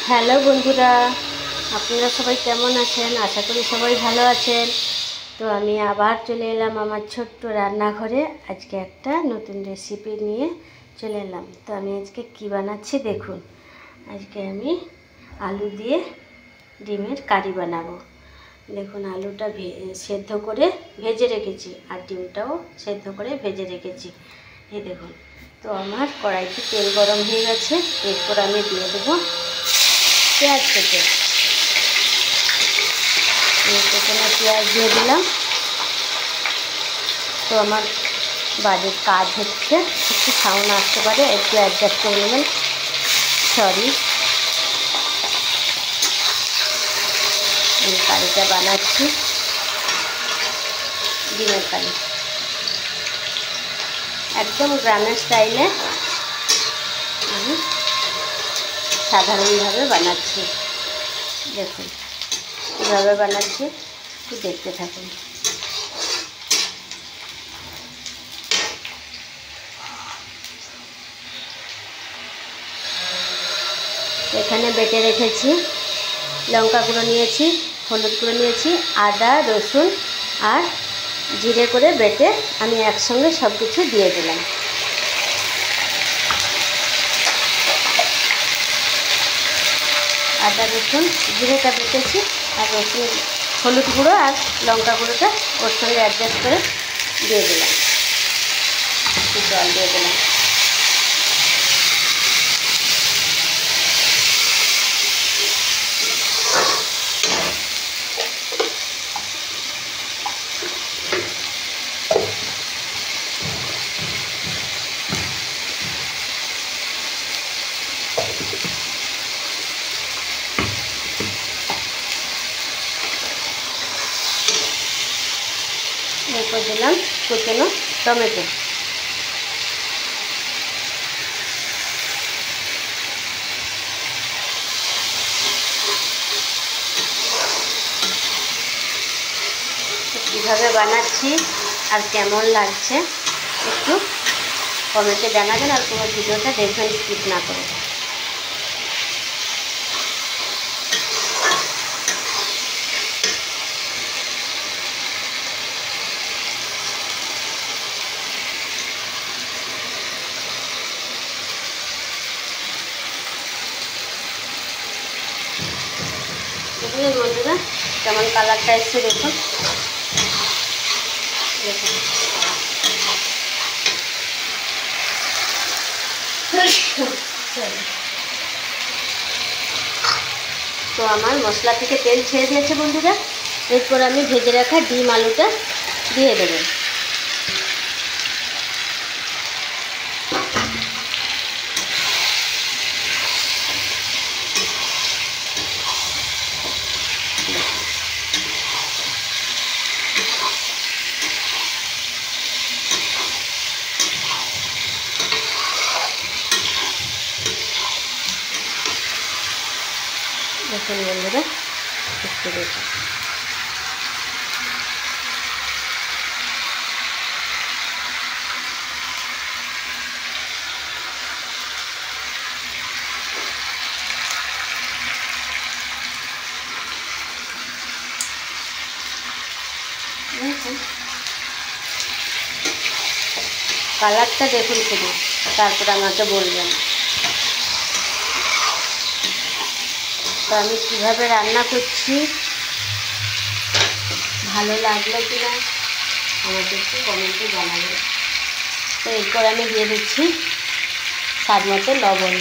Hello বন্ধুরা, আপনারা সবাই কেমন আছেন? আশা করি সবাই ভালো আছেন। তো আমি আবার চলে এলাম আমার ছোট্ট রান্নাঘরে। আজকে একটা নতুন রেসিপি নিয়ে চলে এলাম। তো আমি আজকে কি বানাচ্ছি দেখুন। আজকে আমি আলু দিয়ে ডিমের কারি বানাবো। দেখুন, আলুটা সেদ্ধ করে ভেজে রেখেছি আর ডিমটাও সেদ্ধ করে ভেজে রেখেছি। এই দেখুন। তো আমার কড়াইতে তেল গরম হয়ে গেছে। এরপর আমি দিয়ে দেবো পেঁয়াজ কেটে। প্রথমে পেঁয়াজ দিয়ে দিলাম। তো আমার বাড়ির কাজ হচ্ছে, একটু সাউন্ড আসতে পারে, একটু অ্যাডজাস্ট করে নেবেন, সরি। এই কারিটা বানাচ্ছি, ডিমের কারি, একদম গ্রামের স্টাইলে আমি সাধারণভাবে বানাচ্ছি। দেখুন কীভাবে বানাচ্ছি, একটু দেখতে থাকুন। এখানে বেটে রেখেছি, লঙ্কা গুঁড়ো নিয়েছি, হলুদ গুঁড়ো নিয়েছি, আদা রসুন আর জিরে করে বেটে আমি একসঙ্গে সব কিছু দিয়ে দিলাম। আদা রসুন জিরেটা বেটেছি আর রসুন হলুদ গুঁড়ো আর লঙ্কা গুঁড়োটা ওর সঙ্গে অ্যাডজাস্ট করে দিয়ে দিলাম। একটু জল দিয়ে দিলাম। এরপর দিলাম কুচনো টমেটো। কীভাবে বানাচ্ছি আর কেমন লাগছে একটু কমেন্টে জানাবেন, আর পুরো ভিডিওটা দেখবেন, স্কিপ না করে। দেখুন বন্ধুরা, কেমন কালারটা এসছে দেখুন। দেখুন তো আমার মশলা থেকে তেল ছেড়ে দিয়েছে বন্ধুরা। এরপর আমি ভেজে রাখা ডিম আলুটা দিয়ে দেবো। দেখুন বন্ধুরা, একটু দেখুন। কালারটা দেখুন শুধু, তারপর আমাকে বলবেন। তো আমি কীভাবে রান্না করছি, ভালো লাগলো কিনা আমাকে একটু কমেন্টে জানাবেন। তো এরপর আমি দিয়ে দিচ্ছি স্বাদ মতো লবণ।